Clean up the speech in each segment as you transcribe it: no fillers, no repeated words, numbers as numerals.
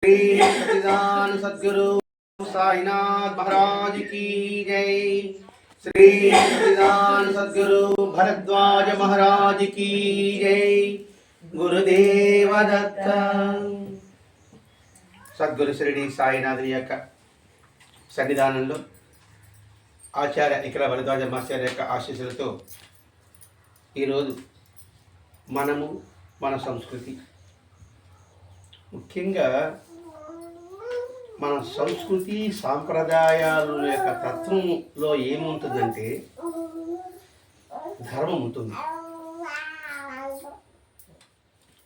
श्री सच्चिदानंद सद्गुरु साईनाथ महाराज की जय। श्री सच्चिदानंद सद्गुरु भरद्वाज महाराज की जय। गुरुदेव दत्त। సద్గురు షిరిడి సాయినాథుని యొక్క సన్నిధానంలో ఆచార్య ఇక్కడ భరద్వాజ మాస్టర్ యొక్క ఆశీస్సులతో ఈరోజు మనము మన సంస్కృతి, ముఖ్యంగా మన సంస్కృతి సాంప్రదాయాల యొక్క తత్వంలో ఏముంటుందంటే ధర్మం ఉంటుంది,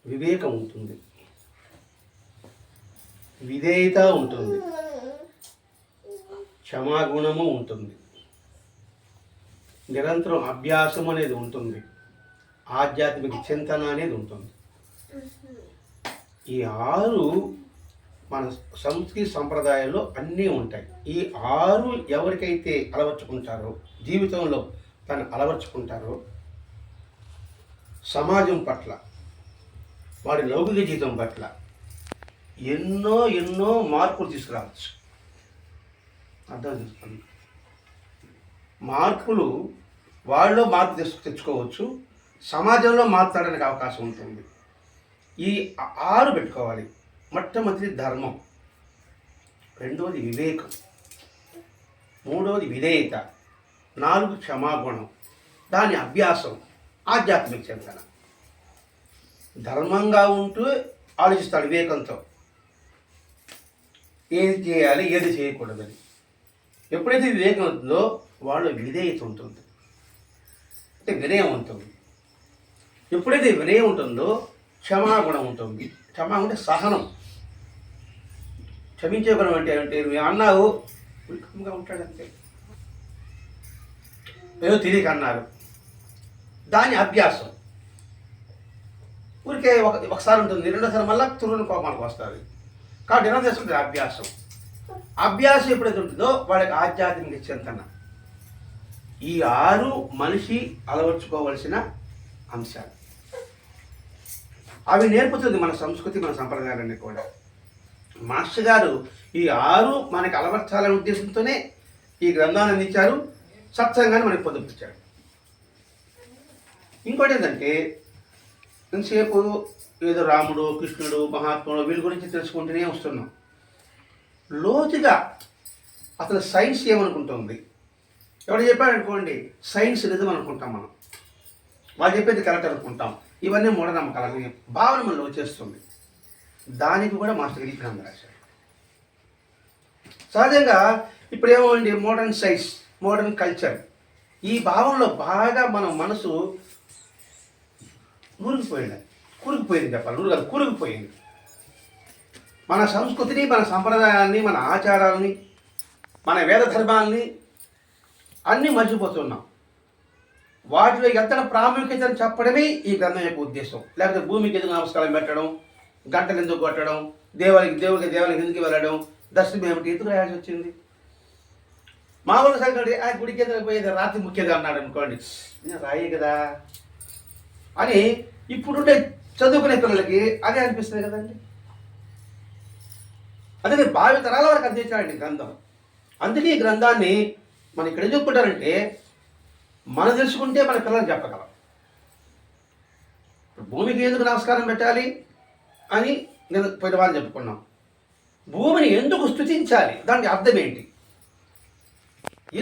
వివేకం ఉంటుంది, విధేయత ఉంటుంది, క్షమాగుణము ఉంటుంది, నిరంతరం అభ్యాసం అనేది ఉంటుంది, ఆధ్యాత్మిక చింతన అనేది ఉంటుంది. ఈ 6 మన సంస్కృతి సంప్రదాయాల్లో అన్నీ ఉంటాయి. ఈ 6 ఎవరికైతే అలవర్చుకుంటారో, జీవితంలో తను అలవర్చుకుంటారో, సమాజం పట్ల, వారి లౌకిక జీవితం పట్ల ఎన్నో మార్పులు తీసుకురావచ్చు. అర్థం చేసుకోండి. మార్పులు వాళ్ళలో మార్పు తెచ్చుకోవచ్చు, సమాజంలో మార్చడానికి అవకాశం ఉంటుంది. ఈ 6 పెట్టుకోవాలి. మొట్టమొదటి ధర్మం, రెండవది వివేకం, మూడవది విధేయత, 4 క్షమాగుణం, దాని అభ్యాసం, ఆధ్యాత్మిక చింతన. ధర్మంగా ఉంటూ ఆలోచిస్తాడు వివేకంతో, ఏది చేయాలి ఏది చేయకూడదని. ఎప్పుడైతే వివేకం ఉంటుందో వాళ్ళు విధేయత ఉంటుంది, అంటే వినయం ఉంటుంది. ఎప్పుడైతే వినయం ఉంటుందో క్షమాగుణం ఉంటుంది. క్షమా అంటే సహనం, క్షమించే గుణం అంటే నువ్వు అన్నావు ఉల్కంగా ఉంటాడంతే, ఏదో తెలియక అన్నారు, దాని అభ్యాసం. ఊరికే ఒకసారి ఉంటుంది, రెండోసారి మళ్ళీ తురుని కోపానికి వస్తుంది. కాబట్టి ఎలా చేసుకుంటే అభ్యాసం. అభ్యాసం ఎప్పుడైతే ఉంటుందో వాళ్ళకి ఆధ్యాత్మిక చింతన. ఈ 6 మనిషి అలవర్చుకోవలసిన అంశాలు. అవి నేర్పుతుంది మన సంస్కృతి, మన సంప్రదాయాలన్నీ కూడా. మాస్టర్ గారు ఈ 6 మనకి అలవర్చాలనే ఉద్దేశంతోనే ఈ గ్రంథాన్ని అందించారు, సత్సంగాన్ని మనకి పొందుపరిచారు. ఇంకోటి ఏంటంటే, ఇంతసేపు ఏదో రాముడు, కృష్ణుడు, మహాత్ముడు వీళ్ళ గురించి తెలుసుకుంటూనే వస్తున్నాం. లోతుగా అసలు సైన్స్ ఏమనుకుంటుంది, ఎవరు చెప్పారనుకోండి సైన్స్ నిజం అనుకుంటాం మనం, వాళ్ళు చెప్పేది కరెక్ట్ అనుకుంటాం. ఇవన్నీ మూఢనమ్మకాలని భావన మనలో వచ్చేస్తుంది. దానికి కూడా మాస్టర్ గారు గ్రంథం రాశారు. సహజంగా ఇప్పుడు ఏమోండి మోడర్న్ సైన్స్, మోడర్న్ కల్చర్, ఈ భావంలో బాగా మన మనసు కూరుకుపోయింది చెప్పాలి, కూరుకుపోయింది. మన సంస్కృతిని, మన సంప్రదాయాన్ని, మన ఆచారాలని, మన వేద ధర్మాల్ని అన్నీ మర్చిపోతున్నాం. వాటిలో ఎంత ప్రాముఖ్యతను చెప్పడమే ఈ గ్రంథం యొక్క ఉద్దేశం. లేకపోతే భూమికి ఎందుకు నమస్కారం పెట్టడం, గంటలు ఎందుకు కొట్టడం, దేవుడికి ఎందుకు వెళ్ళడం, దర్శనం ఏమిటి, ఎందుకు రాయాల్సి వచ్చింది? మామూలు సంగతి ఆ గుడికి ఎదురు పోయేది రాత్రి ముఖ్యది అన్నాడు అనుకోండి, నేను రాయే కదా అని ఇప్పుడుండే చదువుకునే పిల్లలకి అదే అనిపిస్తుంది కదండి. అదే భావి తరాల వరకు అందించాడండి గ్రంథం. అందుకే ఈ గ్రంథాన్ని మనం ఇక్కడ చెప్పుకుంటారంటే, మనం తెలుసుకుంటే మన పిల్లలకు చెప్పగలం. భూమికి ఎందుకు నమస్కారం పెట్టాలి అని నేను పోయిన వాళ్ళు చెప్పుకున్నాం. భూమిని ఎందుకు స్తుతించాలి, దానికి అర్థం ఏంటి,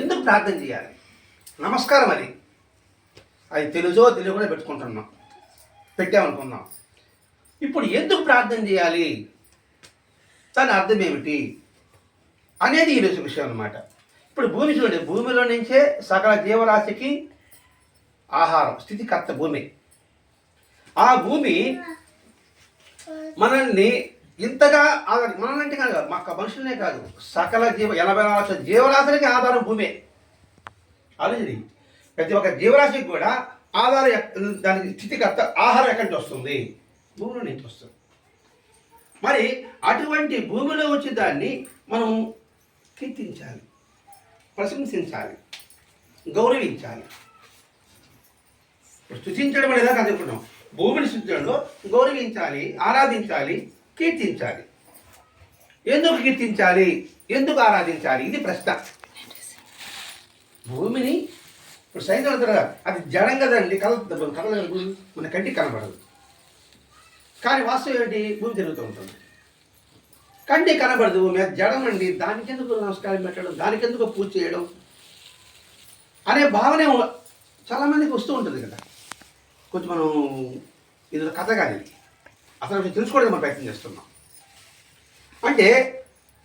ఎందుకు ప్రార్థన చేయాలి, నమస్కారం అది తెలుసో తెలియకుండా పెట్టామనుకున్నాం. ఇప్పుడు ఎందుకు ప్రార్థన చేయాలి, దాని అర్థం ఏమిటి అనేది ఈరోజు విషయం అన్నమాట. ఇప్పుడు భూమి చూడండి, భూమిలో నుంచే సకల జీవరాశికి ఆహారం, స్థితికర్త భూమి. ఆ భూమి మనల్ని ఇంతగా మనల్ని కాదు, మాకు మనుషులనే కాదు, సకల 84 జీవరాశులకి ఆధారం భూమే. ఆలోచన, ప్రతి ఒక్క జీవరాశికి కూడా ఆధారం, దానికి స్థితికర్త ఆహారం ఎక్కడి నుంచి వస్తుంది, భూమిలో నుంచి వస్తుంది. మరి అటువంటి భూమిలో వచ్చే దాన్ని మనం కీర్తించాలి, ప్రశంసించాలి, గౌరవించాలి. స్తుతించడం అనేదా కాదు అనుకున్నాం. భూమిని స్తుతించడంలో గౌరవించాలి, ఆరాధించాలి, కీర్తించాలి. ఎందుకు కీర్తించాలి, ఎందుకు ఆరాధించాలి, ఇది ప్రశ్న. భూమిని ఇప్పుడు సైన్స్ అవుతారు, అది జడం కదండి, కలదు, మన కంటికి కనబడదు. కానీ వాస్తవం ఏంటి, భూమి తిరుగుతూ ఉంటుంది, కంటికి కనబడదు, మీద జడం అండి, దానికి ఎందుకు నమస్కారం పెట్టడం, దానికి ఎందుకు పూజ చేయడం అనే భావనే చాలామందికి వస్తూ ఉంటుంది కదా. కొంచెం మనం ఇది కథ కాదు, అసలు తెలుసుకోవడానికి మనం ప్రయత్నం చేస్తున్నాం. అంటే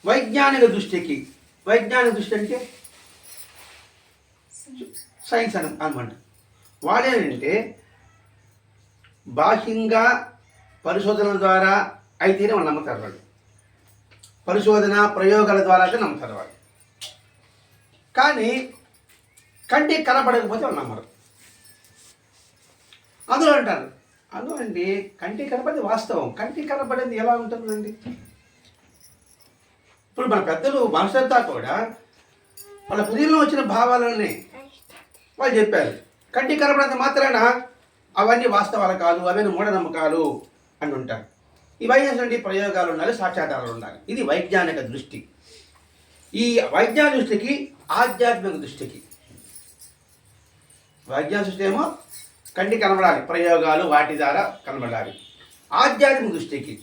వైజ్ఞానిక దృష్టి అంటే సైన్స్ అనమాట. వాడేంటంటే బాహ్యంగా పరిశోధనల ద్వారా అయితేనే వాళ్ళు నమ్ముతారు, వాళ్ళు పరిశోధన ప్రయోగాల ద్వారా అయితే నమ్ముతారు వాళ్ళు. కానీ కంటికి కనపడకపోతే వాళ్ళు నమ్మరు. అందులో అంటారు, అందులో అండి కంటికి కనపడేది వాస్తవం, కంటికి కనపడేది ఎలా ఉంటుందండి. ఇప్పుడు మన పెద్దలు మనుషులంతా కూడా వాళ్ళ హృదయంలో వచ్చిన భావాలని వాళ్ళు చెప్పారు. కంటికి కనపడేంత మాత్రాన అవన్నీ వాస్తవాలు కాదు, అవన్నీ మూఢనమ్మకాలు అని ఉంటారు. ఇవన్నీ ప్రయోగాలు ఉండాలి, సాక్ష్యాధారాలు ఉండాలి. ఇది వైజ్ఞానిక దృష్టి. ఈ వైజ్ఞానిక దృష్టికి ఆధ్యాత్మిక దృష్టికి, వైజ్ఞానిక దృష్టి ఏమో కంటికి కనబడాలి, ప్రయోగాలు వాటి ద్వారా కనబడాలి. ఆధ్యాత్మిక దృష్టికి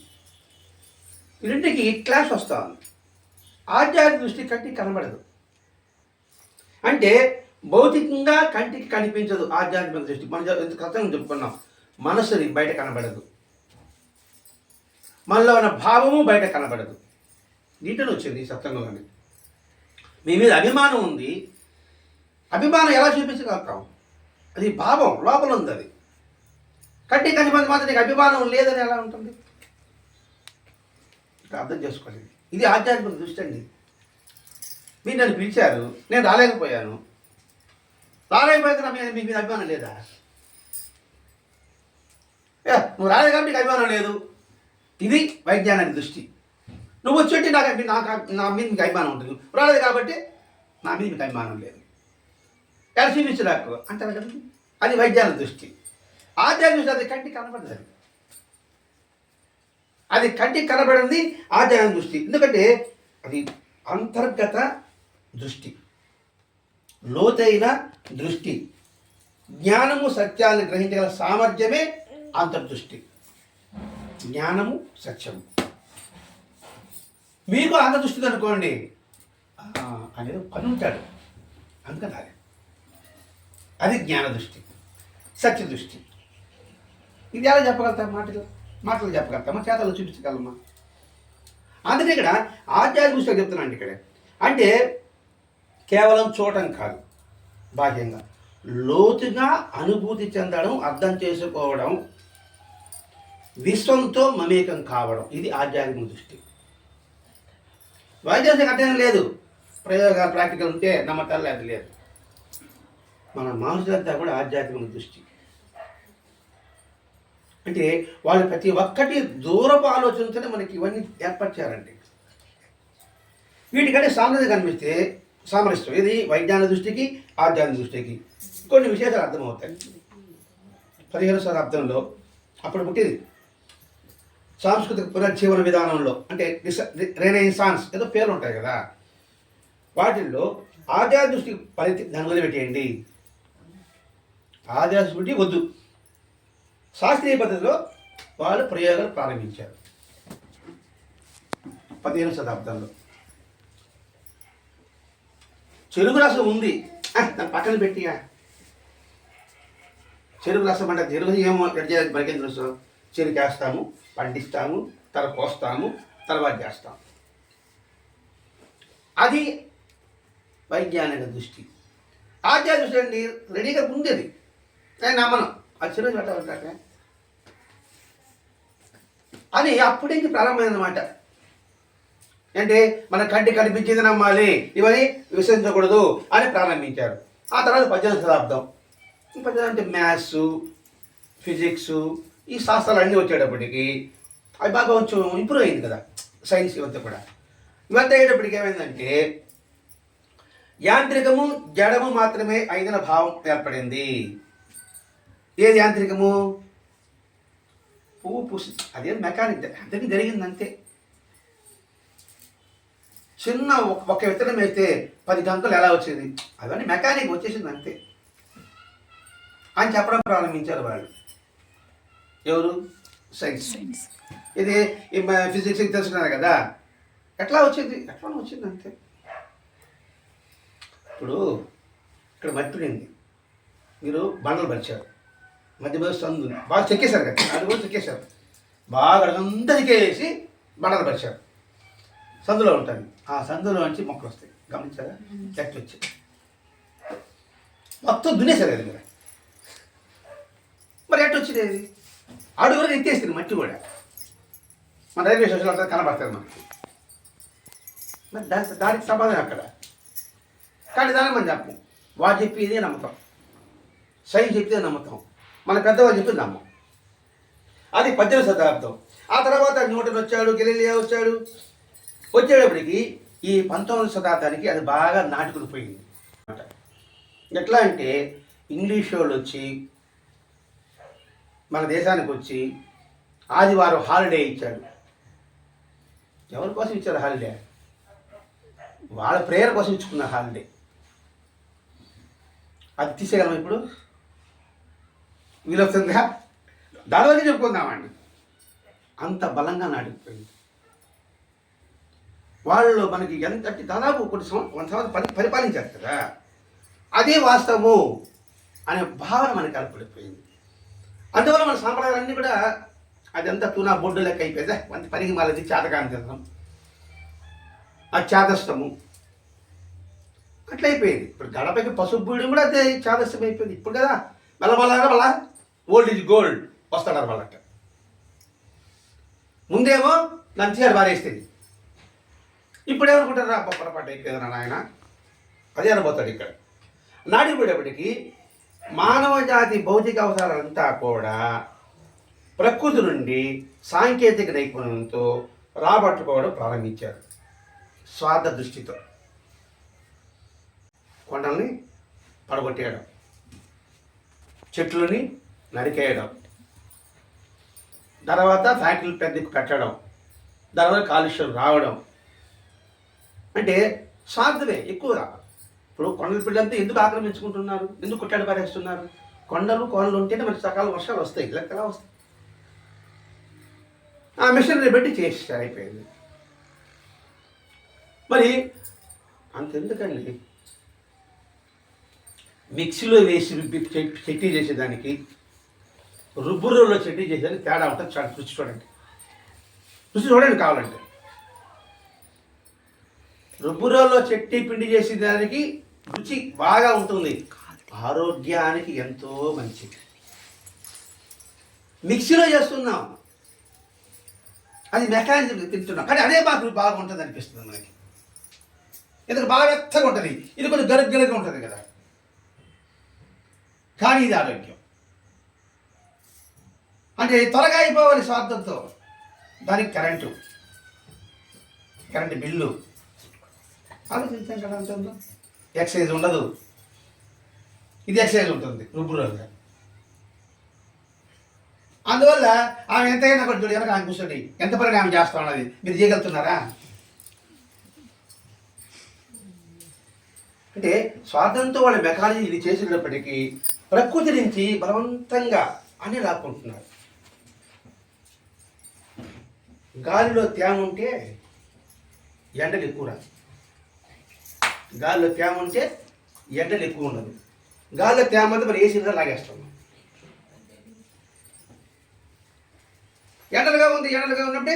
రెండింటికి క్లాష్ వస్తూ ఉంది. ఆధ్యాత్మిక దృష్టి కంటికి కనబడదు, అంటే భౌతికంగా కంటికి కనిపించదు. ఆధ్యాత్మిక దృష్టి మనం కథను చెప్పుకున్నాం, మనసుని బయట కనబడదు, మనలో ఉన్న భావము బయట కనబడదు. దీంట్లో వచ్చింది సత్సంగంలోని. మీ మీద అభిమానం ఉంది, అభిమానం ఎలా చూపించగలుగుతాం, అది భావం లోపల ఉంది, అది కంటికి కనిపించే మాత్రం నీకు అభిమానం లేదని ఎలా ఉంటుంది, అర్థం చేసుకోలేదు. ఇది ఆధ్యాత్మిక దృష్టి అండి. మీరు నన్ను పిలిచారు, నేను రాలేకపోతే నా మీద మీ మీద అభిమానం లేదా? నువ్వు రాలేదు కాబట్టి నీకు అభిమానం లేదు, ఇది వైజ్ఞానిక దృష్టి. నువ్వు వచ్చి నా మీద మీకు అభిమానం ఉంటుంది, రాలేదు కాబట్టి నా మీద మీకు అభిమానం లేదు, ఎలా చూపించలేకు అంటారు కదా. అది వైజ్ఞానిక దృష్టి. ఆధ్యాత్మిక దృష్టి అది కంటికి కనబడదు, అది కంటికి కనబడింది ఆధ్యాత్మిక దృష్టి. ఎందుకంటే అది అంతర్గత దృష్టి, లోతైన దృష్టి. జ్ఞానము సత్యాన్ని గ్రహించగల సామర్థ్యమే అంతర్దృష్టి. జ్ఞానము సత్యము. మీకు అంతర్దృష్టి అనుకోండి అనేది పని ఉంటాడు, అందుకని అది జ్ఞాన దృష్టి, సత్య దృష్టి. ఇది ఎలా చెప్పగలుగుతాం, మాటలు చెప్పగలుగుతామా, చేతలు చూపించగలమా? అందుకే ఇక్కడ ఆధ్యాత్మిక దృష్టి చెప్తున్నాను ఇక్కడ. అంటే కేవలం చూడటం కాదు, బాహ్యంగా లోతుగా అనుభూతి చెందడం, అర్థం చేసుకోవడం, విశ్వంతో మమేకం కావడం, ఇది ఆధ్యాత్మిక దృష్టి. వైద్యానికి అర్థం లేదు, ప్రయోగాలు ప్రాక్టికల్ ఉంటే నమ్మకాలు అది లేదు. మన మనుషులంతా కూడా ఆధ్యాత్మిక దృష్టి. అంటే వాళ్ళు ప్రతి ఒక్కటి దూరపు ఆలోచనతోనే మనకి ఇవన్నీ ఏర్పరిచారండి. వీటికంటే సామ్రాజ్యం కనిపిస్తే సామరస్యం, ఇది వైజ్ఞానిక దృష్టికి ఆధ్యాత్మిక దృష్టికి కొన్ని విశేషాలు అర్థమవుతాయి. 15వ శతాబ్దంలో అప్పుడు పుట్టింది సాంస్కృతిక పునర్జీవన విధానంలో, అంటే రెనెసాన్స్ ఏదో పేర్లు ఉంటాయి కదా, వాటిల్లో ఆధ్యాత్మిక దృష్టి దాని వదిలి పెట్టేయండి, ఆధ్యాత్మిక దృష్టి వద్దు. శాస్త్రీయ పద్ధతిలో వాళ్ళు ప్రయోగాలు ప్రారంభించారు 15వ శతాబ్దంలో. చెరుకు రసం ఉంది, దాన్ని పక్కన పెట్టి చెరుకు రసం అంటే చెరుకు ఏమో మనకేం తెలుసు, చెరుకు వేస్తాము, పండిస్తాము, తర్వాత కోస్తాము, తర్వాత చేస్తాము. అది వైజ్ఞానిక దృష్టి. ఆధ్యాత్మిక దృష్టి అండి రెడీగా ఉండేది, కానీ నమ్మనం అది చెరుకు పెట్టాలంటే అని అప్పుడే ప్రారంభమైందన్నమాట. అంటే మన కంటి కనిపించేది నమ్మాలి, ఇవన్నీ విశ్వసించకూడదు అని ప్రారంభించారు. ఆ తర్వాత 18వ శతాబ్దం, అంటే మ్యాథ్స్, ఫిజిక్స్, ఈ శాస్త్రాలు అన్నీ వచ్చేటప్పటికి అవి బాగా కొంచెం ఇంప్రూవ్ అయింది కదా, సైన్స్ ఇవంతా కూడా. ఇవంతా అయ్యేటప్పటికి ఏమైందంటే యాంత్రికము జడము మాత్రమే అయిన భావం ఏర్పడింది. ఏది యాంత్రికము? పువ్వు పూసి అదే మెకానిక్, అందరికీ జరిగింది అంతే. చిన్న ఒక విత్తనం వేస్తే 10 గంటలు ఎలా వచ్చేది, అవన్నీ మెకానిక్ వచ్చేసింది అంతే అని చెప్పడం ప్రారంభించారు వాళ్ళు. ఎవరు? సైన్స్. ఇది ఫిజిక్స్ తెలుసుకున్నారు కదా, ఎట్లా వచ్చింది అంతే. ఇప్పుడు ఇక్కడ మట్టి ఉంది, మీరు బండలు పరిచారు, మధ్య సందు బాగా చెక్కేశారు కదా, అది కూడా చెక్కేశారు, బాగా అదంతా చెక్కేసి బండలు పరిచారు, సందులో ఉంటుంది. ఆ సందులో నుంచి మొక్కలు వస్తాయి, గమనించారా? చెట్లు వచ్చి మొత్తం దున్నేశారు కదా మీరు. మరి ఎట్టు వచ్చింది అది? అడుగు వరకు ఎత్తేస్తుంది మట్టి కూడా, మన రైల్వే స్టేషన్లో అంతా కనబడుతుంది మనకి. మరి దానికి సమాధానం అక్కడ. కానీ దాన్ని మనం చెప్పం, వాళ్ళు చెప్పేదే నమ్మకం, సైన్స్ చెప్తే నమ్మకం, మన పెద్దవాళ్ళు చెప్తే నమ్మం. అది 18వ శతాబ్దం. ఆ తర్వాత న్యూటన్ వచ్చాడు, గెలీలియో వచ్చాడు. వచ్చేటప్పటికి ఈ 19వ శతాబ్దానికి అది బాగా నాటుకుని పోయింది. ఎట్లా అంటే ఇంగ్లీష్ వాళ్ళు వచ్చి మన దేశానికి వచ్చి ఆదివారం హాలిడే ఇచ్చాడు. ఎవరి కోసం ఇచ్చారు హాలిడే? వాళ్ళ ప్రేయర్ కోసం ఇచ్చుకున్న హాలిడే. అది తీసేయగలం ఇప్పుడు? వీలవుతుందిగా? దాని వరకు చెప్పుకుందామండి. అంత బలంగా నాటుకుపోయింది. వాళ్ళు మనకి ఎంత దాదాపు కొన్ని సంవత్సరాలు పరిపాలించారు కదా, అదే వాస్తవము అనే భావన మనకి ఏర్పడిపోయింది. అందువల్ల మన సాంప్రదాయాలన్నీ కూడా అదంతా తూనా బొడ్డు లెక్క అయిపోయింది. అంత పనికి మాలది చేతకాని తినడం, ఆ చేదస్తము అట్లయిపోయింది. ఇప్పుడు గడపకి పసుపు బూయడం కూడా అదే చేదస్తం అయిపోయింది. ఇప్పుడు కదా మళ్ళా ఓల్డ్ ఈజ్ గోల్డ్ వస్తాడారు వాళ్ళట. ముందేమో నంచిగారు బారేస్తుంది, ఇప్పుడు ఏమనుకుంటారు? రా పొరపాటు అయిపోయింది నాయన, అదే అనుపోతాడు. ఇక్కడ నాడిపోయేటప్పటికీ మానవ జాతి భౌతిక అవసరాలంతా కూడా ప్రకృతి నుండి సాంకేతిక నైపుణ్యంతో రాబట్టుకోవడం ప్రారంభించారు. స్వార్థ దృష్టితో కొండల్ని పడగొట్టేయడం, చెట్లని నరికేయడం, తర్వాత ఫ్యాక్టరీలు పెద్దకు పెట్టడం, దానివల్ల కాలుష్యం రావడం. అంటే స్వార్థమే ఎక్కువగా. ఇప్పుడు కొండల పిల్లలంతా ఎందుకు ఆక్రమించుకుంటున్నారు, ఎందుకు కొట్టాడు పారేస్తున్నారు? కొండలు కోనలు ఉంటేనే మనకి సకాల వర్షాలు వస్తాయి, ఇలా ఎలా వస్తాయి? ఆ మిషనరీ బట్టి చేసి అయిపోయింది. మరి అంతెందుకండి, మిక్సీలో వేసి చట్నీ చేసేదానికి రుబ్బురోలో చట్నీ చేసేదానికి తేడా ఉంటుంది. రుచి చూడండి కావాలంటే. రుబ్బురోలో చట్నీ పిండి చేసేదానికి రుచి బాగా ఉంటుంది, ఆరోగ్యానికి ఎంతో మంచిది. మిక్సీలో చేస్తున్నాం, అది మెకానిజం తింటున్నాం, కానీ అదే మాకు బాగుంటుంది అనిపిస్తుంది మనకి. ఎందుకు బాగా మెత్తగా ఉంటుంది, ఇది కొంచెం గరుగ్గా ఉంటుంది కదా, కానీ ఇది ఆరోగ్యం. అంటే త్వరగా అయిపోవాలి స్వార్థంతో. దానికి కరెంటు బిల్లు ఆలోచించాం కదా, అంత ఉందో. ఎక్సైజ్ ఉండదు, ఇది ఎక్సైజ్ ఉంటుంది రుబ్బురోగా. అందువల్ల ఆమె ఎంతైనా కూడా చూడు, వెనక ఆమె కూర్చోండి, ఎంత పని ఆమె చేస్తా ఉన్నది, మీరు చేయగలుగుతున్నారా? అంటే స్వార్థంతో వాళ్ళ మెకాలజీ ఇది చేసినప్పటికీ ప్రకృతి నుంచి బలవంతంగా అని లాక్కుంటున్నారు. గాలిలో తేమ ఉంటే ఎండలు ఎక్కువ రాదు, గాలిలో తేమ ఉంటే ఎండలు ఎక్కువ ఉండదు. గాలిలో తేమ అంతా మరి ఏసీలో లాగేస్తాం. ఎండలుగా ఉన్నప్పుడే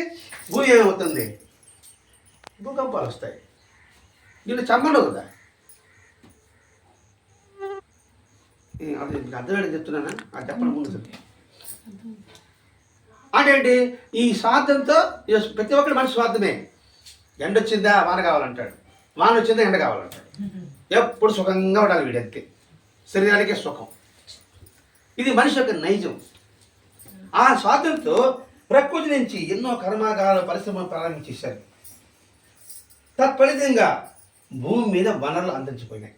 భూమి ఏమవుతుంది? భూకంపాలు వస్తాయి. దీన్ని చమ్మడు కదా, అది అర్థమేంటి చెప్తున్నానా? అది చెప్పడం ముందు చెప్తా. అంటే ఈ స్వార్థంతో ప్రతి ఒక్కరి మనిషి స్వార్థమే. ఎండ వచ్చిందా వాన కావాలంటాడు, వాన వచ్చిందా ఎండ కావాలంటాడు. ఎప్పుడు సుఖంగా ఉండాలి వీడంతే, శరీరానికే సుఖం. ఇది మనిషి యొక్క నైజం. ఆ స్వార్థంతో ప్రకృతి నుంచి ఎన్నో కర్మాగారాలు పరిశ్రమలు ప్రారంభించేశారు. తత్ఫలితంగా భూమి మీద వనరులు అంతరించిపోయినాయి.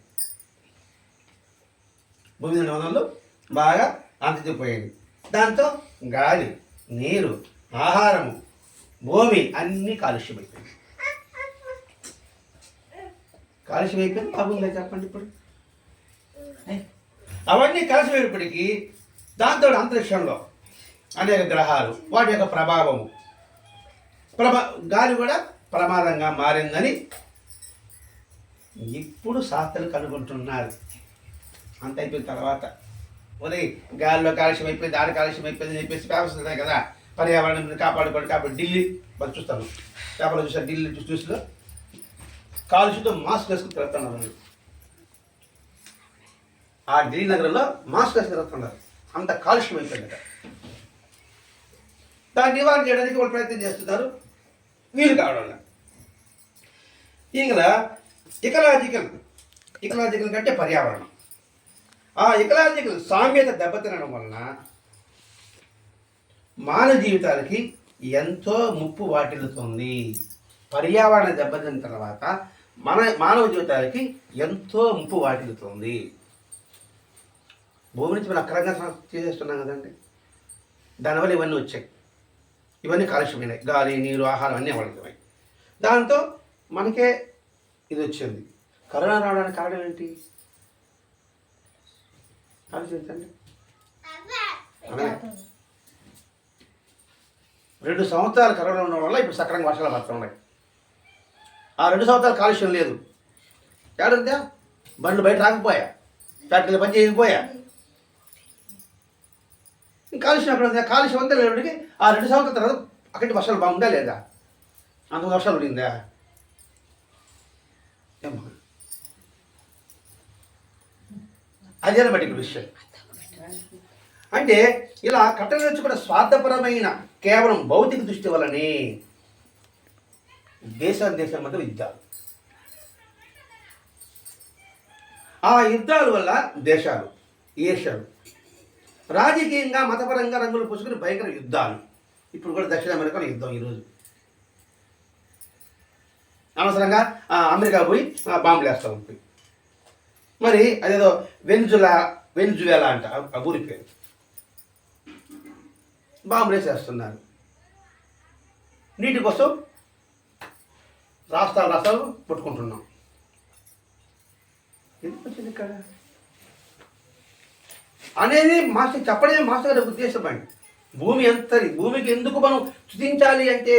భూమి మీద వనరులు బాగా అంతరించిపోయాయి. దాంతో గాలి, నీరు, ఆహారము, భూమి అన్నీ కాలుష్యమైపోయింది. కాలుష్యం అయిపోయింది, బాగుంది చెప్పండి ఇప్పుడు. అవన్నీ కలిసిపోయేటప్పటికీ దాంతో అంతరిక్షంలో అనేక గ్రహాలు వాటి యొక్క ప్రభావము గాలి కూడా ప్రమాదంగా మారిందని ఇప్పుడు శాస్త్రాలు కనుగొంటున్నారు. అంత అయిపోయిన తర్వాత ఒరే గాలిలో కాలుష్యం అయిపోయింది, ఆడ కాలుష్యం అయిపోయింది అని చెప్పేసి పేపర్స్ ఉన్నాయి కదా, పర్యావరణం కాపాడుకోండి. కాబట్టి ఢిల్లీ మనం చూస్తాను, పేపర్లో చూసాను, ఢిల్లీ చూసిలో కాలుష్యంతో మాస్క్ వేసుకుని తిరుగుతున్నారు. ఆ ఢిల్లీ నగరంలో మాస్క్ వేసుకుని తిరుగుతున్నారు, అంత కాలుష్యం అయిపోయింది. దాన్ని నివారణ చేయడానికి వాళ్ళు ప్రయత్నం చేస్తున్నారు, వీలు కావడం. ఇంకా ఇకలాజికల్ కంటే పర్యావరణం, ఆ ఇకలాజికల్ సామ్యత దెబ్బతినడం వలన మానవ జీవితాలకి ఎంతో ముప్పు వాటిల్లుతుంది. పర్యావరణ దెబ్బతిన్న తర్వాత మానవ జీవితాలకి ఎంతో ముప్పు వాటిల్లుతుంది. భూమి నుంచి మనం అక్రంగా చేసేస్తున్నాం కదండి, దానివల్ల ఇవన్నీ వచ్చాయి. ఇవన్నీ కాలుష్యమైనాయి, గాలి, నీరు, ఆహారం అన్నీ అవసరమై. దాంతో మనకే ఇది వచ్చింది. కరోనా రావడానికి కారణం ఏంటి ఆలోచించండి. 2 సంవత్సరాలు కరోనా ఉండడం వల్ల ఇప్పుడు సక్రంగా వర్షాలు పడుతున్నాయి. ఆ 2 సంవత్సరాలు కాలుష్యం లేదు. ఏడుందా బండ్లు బయట రాకపోయా, ఫ్యాక్టరీలు పని చేయకపోయా, కాలుష్యం అక్కడ ఉంది. కాలుష్యం అంతా లేడికి ఆ 2 సంవత్సరాల తర్వాత అక్కడికి వర్షాలు బాగుందా లేదా, అంత వర్షాలు ఉండిందా? అదే బట్టి విషయం. అంటే ఇలా కట్టడం కూడా స్వార్థపరమైన కేవలం భౌతిక దృష్టి వల్లనే దేశం మధ్య యుద్ధాలు. ఆ యుద్ధాల వల్ల దేశాలు, ఈర్ష్యలు, రాజకీయంగా మతపరంగా రంగులు పూసుకుని భయంకర యుద్ధాలు. ఇప్పుడు కూడా దక్షిణ అమెరికాలో యుద్ధం ఈరోజు. అనవసరంగా అమెరికా పోయి బాంబులు వేస్తూ ఉంటుంది. మరి అదేదో వెనిజువేలా అంట ఆ ఊరి పేరు, బాంబులు వేసేస్తున్నారు. నీటి కోసం రాష్ట్రాలు పుట్టుకుంటున్నాం. ఎందుకు వచ్చింది ఇక్కడ అనేది మాస్టర్ చెప్పడమే మాస్టర్ గారి ఉద్దేశం అండి. భూమికి ఎందుకు మనం స్తుతించాలి అంటే,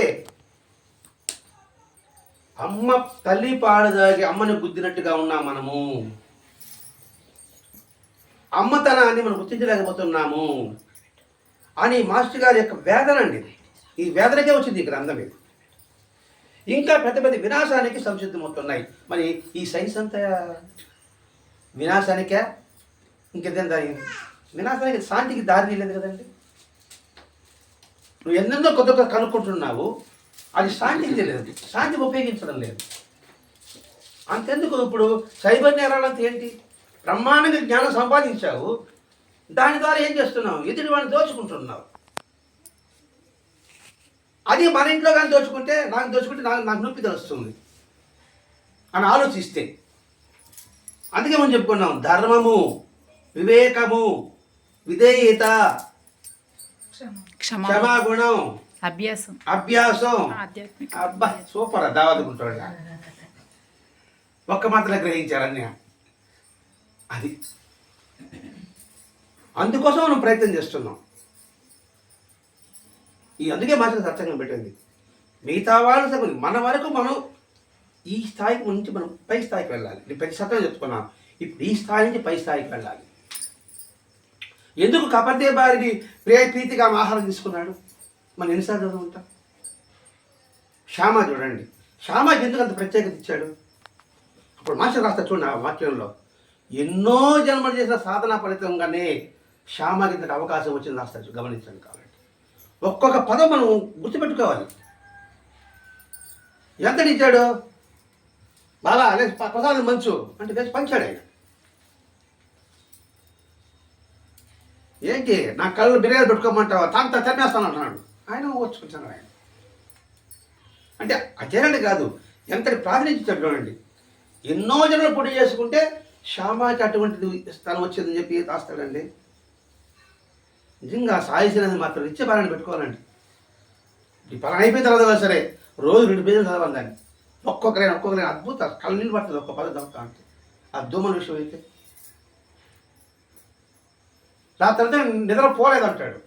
అమ్మ తల్లి పాడదాగి అమ్మని గుద్దినట్టుగా ఉన్నాం మనము. అమ్మతనాన్ని మనం గుర్తించలేకపోతున్నాము అని మాస్టర్ గారి యొక్క వేదన అండి. ఈ వేదనకే వచ్చింది ఈ గ్రంథం ఇది. ఇంకా పెద్ద పెద్ద వినాశానికి సంసిద్ధమవుతున్నాయి. మరి ఈ సైన్స్ అంతా వినాశానికే, ఇంకేదేం దాని వినాశానికి శాంతికి దారి లేదు కదండి. నువ్వు ఎన్నెన్నో కొత్త కనుక్కుంటున్నావు, అది శాంతికి తెలియదు, శాంతి ఉపయోగించడం లేదు. అంతెందుకు ఇప్పుడు సైబర్ నేరాలంతా ఏంటి, బ్రహ్మాండంగా జ్ఞానం సంపాదించావు, దాని ద్వారా ఏం చేస్తున్నావు, ఎదుటి వాడిని దోచుకుంటున్నావు. అది మన ఇంట్లో కానీ దోచుకుంటే నాకు నొప్పి తెలుస్తుంది అని ఆలోచిస్తే. అందుకే మనం చెప్పుకున్నాం, ధర్మము, వివేకము, విధేయత, క్షమాగుణం, అభ్యాసం. అబ్బా సూపర్, దావదుకుంటాడు. ఒక్క మాత్రమే గ్రహించారన్నీ. అది అందుకోసం మనం ప్రయత్నం చేస్తున్నాం. అందుకే మాకు సత్సంగం పెట్టింది. మిగతా వాళ్ళు సగం మన వరకు మనం ఈ స్థాయికి నుంచి మనం పై స్థాయికి వెళ్ళాలి. నేను ప్రతి సత్యం చెప్పుకున్నాను, ఇప్పుడు ఈ స్థాయి నుంచి పై స్థాయికి వెళ్ళాలి. ఎందుకు కపర్దే బారిని ప్రీతిగా ఆహారం తీసుకున్నాడు మనం ఎన్నిసార్లు చదువుకుంటాం. శ్యామ చూడండి, శ్యామకి ఎందుకు అంత ప్రత్యేకత ఇచ్చాడు. అప్పుడు మాస్టర్ రాస్తా చూడండి ఆ వాక్యంలో, ఎన్నో జన్మలు చేసిన సాధన ఫలితంగానే శ్యామకి ఇంతటి అవకాశం వచ్చింది రాస్తాడు. గమనించండి. కాబట్టి ఒక్కొక్క పదం మనం గుర్తుపెట్టుకోవాలి. ఎంతటి ఇచ్చాడు బాగా ప్రసాదం మంచు అంటే వేసి పంచాడు ఆయన. ఏంటి నా కళ్ళు బిర్యానీ పెట్టుకోమంటావా, తాంతా తినేస్తాను అంటున్నాడు ఆయన. వచ్చుకుంటాను ఆయన అంటే అచేనండి కాదు, ఎంతటి ప్రాతినిధ్యం చూడండి. ఎన్నో జనులు పోటీ చేసుకుంటే శ్యామకి అటువంటిది స్థానం వచ్చిందని చెప్పి రాస్తాడండి. నిజంగా సాయిసినది మాత్రం ఇచ్చే పలాన్ని పెట్టుకోవాలండి. ఈ పలానా అయిపోయిన తర్వాత సరే రోజు 2 పేజీలు చదవాలి దాన్ని. ఒక్కొక్కరైనా అద్భుత కళ్ళు నీళ్ళు పడుతుంది ఒక్క పదం దొరక అంటే ఆ దోమల విషయం అయితే రాత్రి నిద్ర పోలేదంటాడు.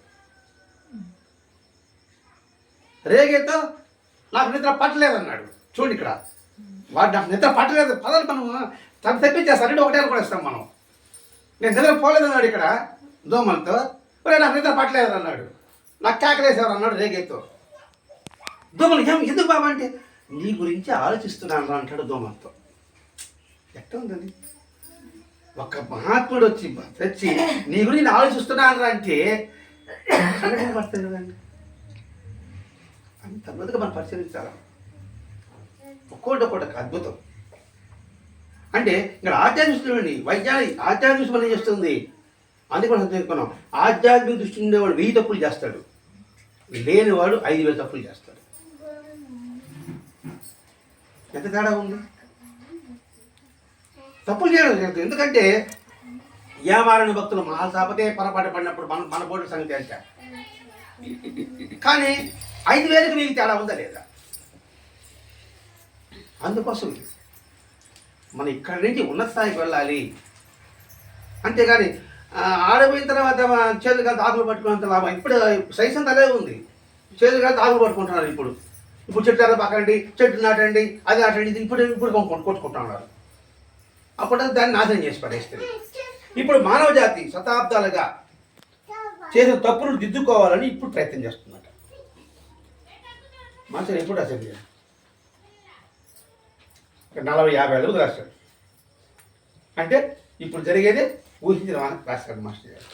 రేగేతో నాకు నిద్ర పట్టలేదన్నాడు. చూడండి ఇక్కడ వాడు నాకు నిద్ర పట్టలేదు పదాలు మనం తను తెప్పించేస్తాం, రెండు ఒకటే కూడా ఇస్తాం మనం. నేను నిద్ర పోలేదన్నాడు ఇక్కడ దోమలతో. నాకు నిద్ర పట్టలేదు అన్నాడు. నాకు కేకలేసేవారు అన్నాడు రేగేతో. దోమలు ఎందుకు బాబా అంటే నీ గురించి ఆలోచిస్తున్నాను అంటాడు దోమలతో. ఎట్లా ఉందండి? ఒక మహాత్ముడు వచ్చి నీ గురించి నేను ఆలోచిస్తున్నాను అంటే కన్నడ పడుతుంది కదండి. అంత అద్భుతంగా మనం పరిశీలించాలి. ఒక్కొక్కటి అద్భుతం అంటే ఇక్కడ ఆధ్యాత్మికండి ఆధ్యాత్మిక దృష్టి మనం చేస్తుంది. అందుకే మనం తెలుసుకున్నాం ఆధ్యాత్మిక దృష్టి ఉండేవాడు 1000 తప్పులు చేస్తాడు, లేనివాడు 5000 తప్పులు చేస్తాడు. ఎంత తేడా ఉంది? తప్పులు చేయడం ఎందుకంటే ఏమారని భక్తులు మహాసాపతే పొరపాటు పడినప్పుడు మన బోర్డు సంగతి అంటే, కానీ 5000కి మీకు తేడా ఉందా లేదా? అందుకోసం మనం ఇక్కడి నుంచి ఉన్నత స్థాయికి వెళ్ళాలి. అంతేగాని ఆడపోయిన తర్వాత చేతులు కాదు ఆకులు పట్టుకున్నంత లాభం. ఇప్పుడు సైన్స్ అంతా అదే ఉంది. చేతులు కాదు ఆకులు పట్టుకుంటున్నారు. ఇప్పుడు చెట్లు పక్కండి, చెట్లు నాటండి, అది నాటండి, ఇప్పుడు కొట్టుకుంటున్నారు. అప్పుడు దాన్ని నాశనం చేసి పడేస్తుంది. ఇప్పుడు మానవ జాతి శతాబ్దాలుగా చేసిన తప్పులు దిద్దుకోవాలని ఇప్పుడు ప్రయత్నం చేస్తున్నమాట. మనుషులు ఎప్పుడు అసలు 40-50 ఏళ్ళకు రాశాడు అంటే ఇప్పుడు జరిగేది ఊహించిన వాళ్ళకి రాశాడు మాస్టర్ గారు.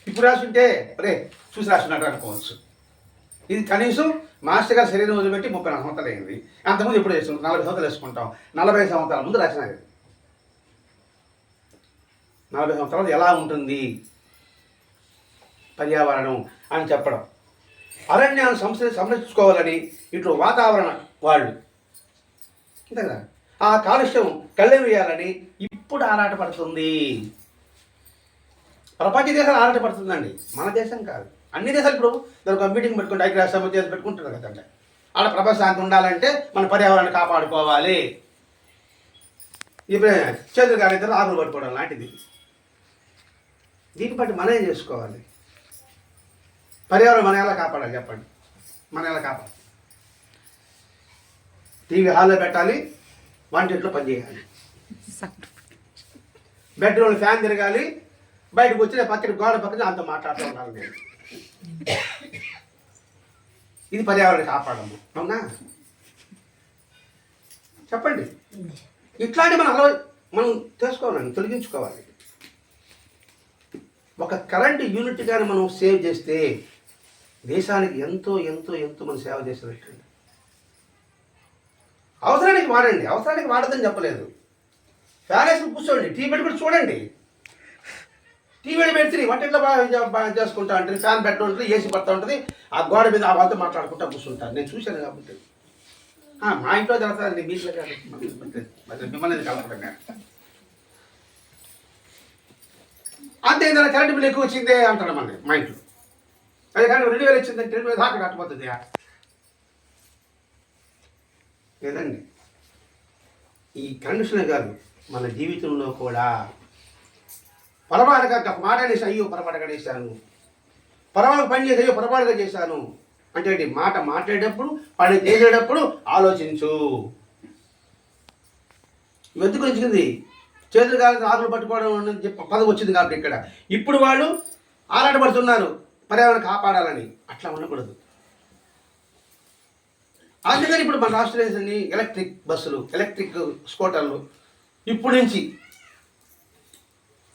ఇప్పుడు రాసుంటే అరే చూసి రాసినట్టు అనుకోవచ్చు. ఇది కనీసం మాస్టర్ గారు శరీరం వదిలిపెట్టి 34 సంవత్సరాలు అయింది. అంతకుముందు ఎప్పుడు వేసుకుంటాం 40 సంవత్సరాలు వేసుకుంటాం. 40 సంవత్సరాల ముందు రాసినది. 40 సంవత్సరాలు ఎలా ఉంటుంది పర్యావరణం అని చెప్పడం, అరణ్యాన్ని సంరక్షించుకోవాలని ఇటు వాతావరణ వాళ్ళు అంతే కదా, ఆ కాలుష్యం కళ్ళెం వేయాలని ఇప్పుడు ఆరాటపడుతుంది. ప్రపంచ దేశాలు ఆరాటపడుతుందండి, మన దేశం కాదు. అన్ని దేశాలు ఇప్పుడు దానికి మీటింగ్ పెట్టుకుంటే ఐక్యరాజ్య సమితి పెట్టుకుంటున్నారు కదంటే. ఆడ ప్రపంచ శాంతి ఉండాలంటే మన పర్యావరణాన్ని కాపాడుకోవాలి. ఇప్పుడు చేతులు కానీ ఇద్దరు ఆకులు పట్టుకోవడం లాంటిది. దీన్ని బట్టి మనం ఏం చేసుకోవాలి? పర్యావరణం మనం ఎలా కాపాడాలి చెప్పండి? మనం ఎలా కాపాడాలి? టీవీ హాల్లో పెట్టాలి, వంటింట్లో పనిచేయాలి, బెడ్రూమ్లో ఫ్యాన్ తిరగాలి, బయటకు వచ్చిన పక్కన గోడ పక్కన అంత మాట్లాడుతూ ఉండాలి. నేను ఇది పర్యావరణం కాపాడము అవునా? చెప్పండి. ఇట్లాంటి మనం తెలుసుకోవాలండి, తొలగించుకోవాలి. ఒక కరెంటు యూనిట్ కానీ మనం సేవ్ చేస్తే దేశానికి ఎంతో ఎంతో ఎంతో మనం సేవ చేసినట్టండి. అవసరానికి వాడండి, అవసరానికి వాడదని చెప్పలేదు. ఫ్యాన్ వేసుకుని కూర్చోండి, టీవీ పెట్టుకుని చూడండి. టీవీ పెడితే వంటింట్లో బాగా చేసుకుంటా ఉంటుంది, ఫ్యాన్ పెట్టు ఉంటుంది, ఏసీ పడుతూ ఉంటుంది, ఆ గోడ మీద ఆ వాళ్ళతో మాట్లాడుకుంటూ కూర్చుంటారు. నేను చూశాను కాబట్టి మా ఇంట్లో జరుగుతుంది, మీ ఇంట్లో కాదు, మిమ్మల్ని కలపడం. అంతే ఏదైనా కరెంటు బిల్లు ఎక్కువ వచ్చిందే అంటాడు మన మా ఇంట్లో. అదే కానీ 2000 వచ్చిందంటే 2000 దాకా కట్టబోతుంది లేదండి. ఈ కండిషనే కాదు, మన జీవితంలో కూడా పొరపాటుగా ఒక మాట అనేసి అయ్యో పొరపాటుగా చేశాను, పొరపాటు పని చేసి అయ్యో పొరపాటుగా చేశాను అంటే మాట మాట్లాడేటప్పుడు పని చేసేటప్పుడు ఆలోచించు. ఎందుకు వచ్చింది? చేతులు కాదు ఆకులు పట్టుకోవడం అని పదవి వచ్చింది కాబట్టి ఇక్కడ ఇప్పుడు వాళ్ళు ఆరాటపడుతున్నారు పర్యావరణం కాపాడాలని. అట్లా ఉండకూడదు. అందుకని ఇప్పుడు మన రాష్ట్రాన్ని ఎలక్ట్రిక్ బస్సులు, ఎలక్ట్రిక్ స్కూటర్లు ఇప్పుడు నుంచి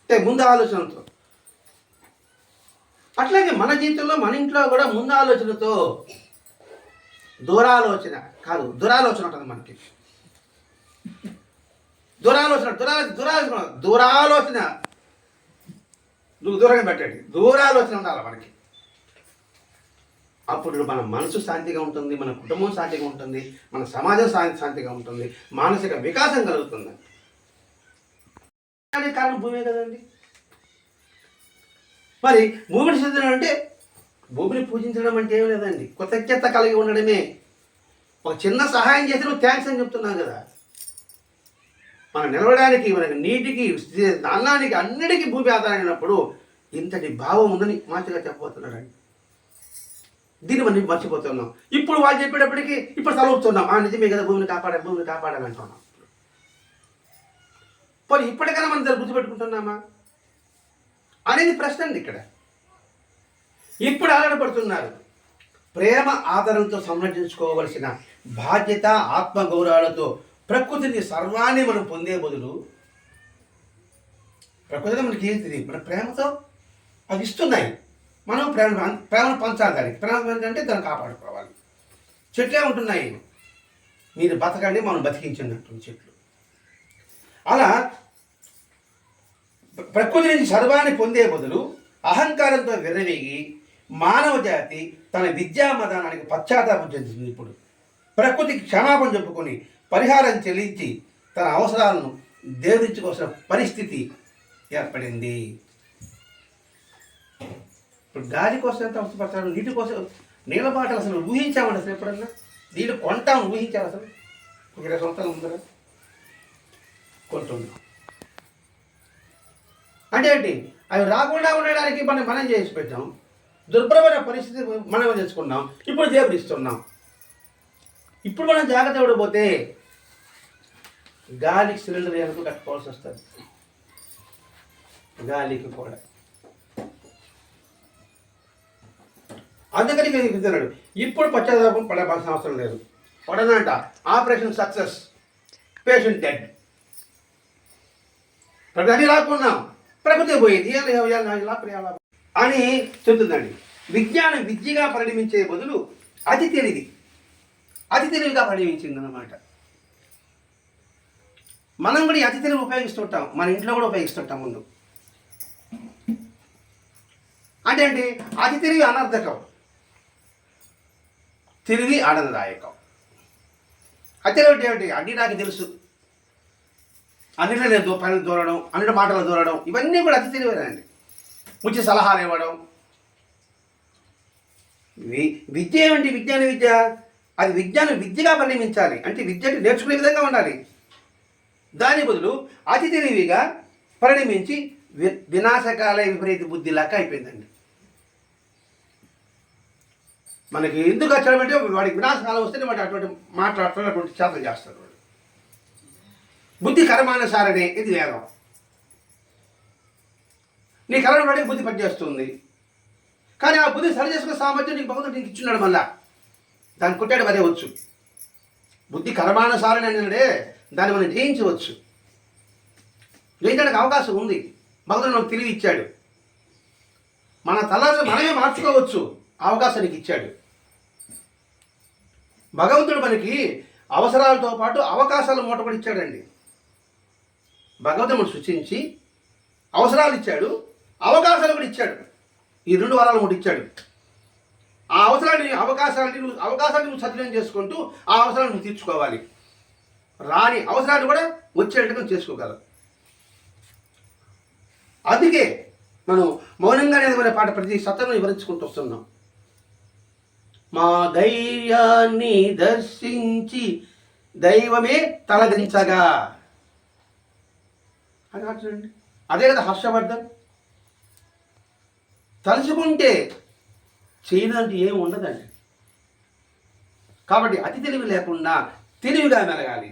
అంటే ముందు ఆలోచనతో, అట్లాగే మన జీవితంలో మన ఇంట్లో కూడా ముందు ఆలోచనతో, దూరాలోచన కాదు దురాలోచన ఉంటుంది మనకి. దురాలోచన నువ్వు దూరంగా పెట్టండి, దూరాలోచన ఉండాలి మనకి. అప్పుడు మన మనసు శాంతిగా ఉంటుంది, మన కుటుంబం శాంతిగా ఉంటుంది, మన సమాజం శాంతిగా ఉంటుంది, మానసిక వికాసం కలుగుతుంది. కారణం భూమే కదండి. మరి భూమిని సిద్ధం అంటే భూమిని పూజించడం అంటే ఏం లేదండి, కృతజ్ఞత కలిగి ఉండడమే. ఒక చిన్న సహాయం చేసి నువ్వు థ్యాంక్స్ అని చెప్తున్నావు కదా. మనం నిలవడానికి, మనకి నీటికి, అన్నానికి, అన్నిటికీ భూమి ఆధారమైనప్పుడు ఇంతటి భావం ఉందని మంచిగా చెప్పబోతున్నాడండి. దీన్ని మనం మర్చిపోతున్నాం. ఇప్పుడు వాళ్ళు చెప్పేటప్పటికీ ఇప్పుడు తలవుతున్నాం, నిజమే కదా, భూమిని కాపాడాలి అంటున్నాం. పోనీ ఇప్పటికైనా మనం దాన్ని గుర్తుపెట్టుకుంటున్నామా అనేది ప్రశ్న అండి ఇక్కడ. ఇప్పుడు ఆధారపడుతున్నారు. ప్రేమ ఆదరణతో సంరక్షించుకోవలసిన బాధ్యత, ఆత్మగౌరవాలతో ప్రకృతిని, సర్వాన్ని మనం పొందే బదులు, ప్రకృతిని మనకి ఏంటిది, మన ప్రేమతో అవి ఇస్తున్నాయి, మనం ప్రేమను పంచాలి. దానికి ప్రేమ ఏంటంటే దాన్ని కాపాడుకోవాలి. చెట్లే ఉంటున్నాయి, మీరు బతకండి, మనం బతికించినట్టు చెట్లు. అలా ప్రకృతి నుంచి సర్వాన్ని పొందే బదులు అహంకారంతో విర్రవీగి మానవ జాతి తన విద్యామదానానికి పశ్చాత్తాపం చెందుతుంది. ఇప్పుడు ప్రకృతికి క్షమాపణ చెప్పుకొని పరిహారం చెల్లించి తన అవసరాలను దేవుడించుకోవాల్సిన పరిస్థితి ఏర్పడింది. ఇప్పుడు గాలి కోసం ఎంత అవసరపడతాడు, నీటి కోసం, నీళ్ళ బాటలు అసలు ఊహించామండి. అసలు ఎప్పుడన్నా నీళ్ళు కొంటామని ఊహించాలి అసలు? 20 సంవత్సరాల ముందర కొంటున్నాం అంటే ఏంటి? అవి రాకుండా ఉండడానికి మనం చేసి పెట్టాం. దుర్భరమైన పరిస్థితి మనం తెలుసుకున్నాం. ఇప్పుడు దేవుడు ఇస్తున్నాం. ఇప్పుడు మనం జాగ్రత్త పడిపోతే గాలికి సిలిండర్ ఎందుకు కట్టుకోవాల్సి వస్తుంది, గాలికి కూడా. అందుకని చెప్తున్నాడు, ఇప్పుడు పశ్చాత్తాపం పడాల్సిన అవసరం లేదు. పడనంట, ఆపరేషన్ సక్సెస్, పేషెంట్ డెడ్. ప్రకృతి రాకున్నాం, ప్రకృతి పోయింది అని చెబుతుందండి. విజ్ఞానం విద్యగా పరిణమించే బదులు అతి తెలివిగా పరిణమించింది అన్నమాట. మనం కూడా అతి తెలివి ఉపయోగిస్తుంటాం, మన ఇంట్లో కూడా ఉపయోగిస్తుంటాం ముందు. అంటే ఏంటి? అతి తెలివి అనర్థకం, తెలివి ఆనందదాయకం. అతి తెలివి ఏమిటి? అన్నీ నాకు తెలుసు, అన్నిట్లో నేను పనులు దూరడం, అన్నిటి మాటలు దూరడం, ఇవన్నీ కూడా అతి తెలివేనండి. మంచి సలహాలు ఇవ్వడం. విద్య ఏమిటి? విజ్ఞాన విద్య. అది విజ్ఞానం విద్యగా పరిణమించాలి అంటే విద్యకి నేర్చుకునే విధంగా ఉండాలి. దాని బదులు అతి తెలివిగా పరిణమించి వినాశకాల విపరీత బుద్ధి లాగా అయిపోయిందండి. మనకి ఎందుకు వచ్చాడంటే వాడికి వినాశకాలం వస్తేనే వాడు అటువంటి మాట్లాడుతాడు, అటువంటి చేతలు చేస్తాడు. వాడు బుద్ధి కర్మానుసారనే, ఇది వేదం. నీ కర్మ వాడికి బుద్ధి పనిచేస్తుంది, కానీ ఆ బుద్ధి సరి చేసుకునే సామర్థ్యం నీకు భగవంతుడు నీకు ఇచ్చున్నాడు. మళ్ళా దాన్ని కొట్టాడు అదే వచ్చు. బుద్ధి కర్మానుసారనే అంటే దాన్ని మనం జయించవచ్చు, జయించడానికి అవకాశం ఉంది. భగవంతుడు మనకు తెలివి ఇచ్చాడు, మన తలను మనమే మార్చుకోవచ్చు, అవకాశం నీకు ఇచ్చాడు. భగవంతుడు మనకి అవసరాలతో పాటు అవకాశాలు మూట కూడా ఇచ్చాడండి. భగవంతుడు మనం సృష్టించి అవసరాలు ఇచ్చాడు, అవకాశాలు కూడా ఇచ్చాడు. ఈ 2 వరాలు మూట ఇచ్చాడు. ఆ అవకాశాన్ని నువ్వు సద్వినియోగం చేసుకుంటూ ఆ అవసరాన్ని నువ్వు తీర్చుకోవాలి. రాని అవసరాన్ని కూడా వచ్చేట్టుగా చేసుకోగలవు. అందుకే మనం మౌనంగానే మన పాట ప్రతి సత్యం వివరించుకుంటూ వస్తున్నాం. మా ధైర్యాన్ని దర్శించి దైవమే తలదించగా అని చూడండి. అదే కదా హర్షవర్ధన్. తలుచుకుంటే చేయడానికి ఏమి ఉండదండి. కాబట్టి అతి తెలివి లేకుండా తెలివిగా మెలగాలి.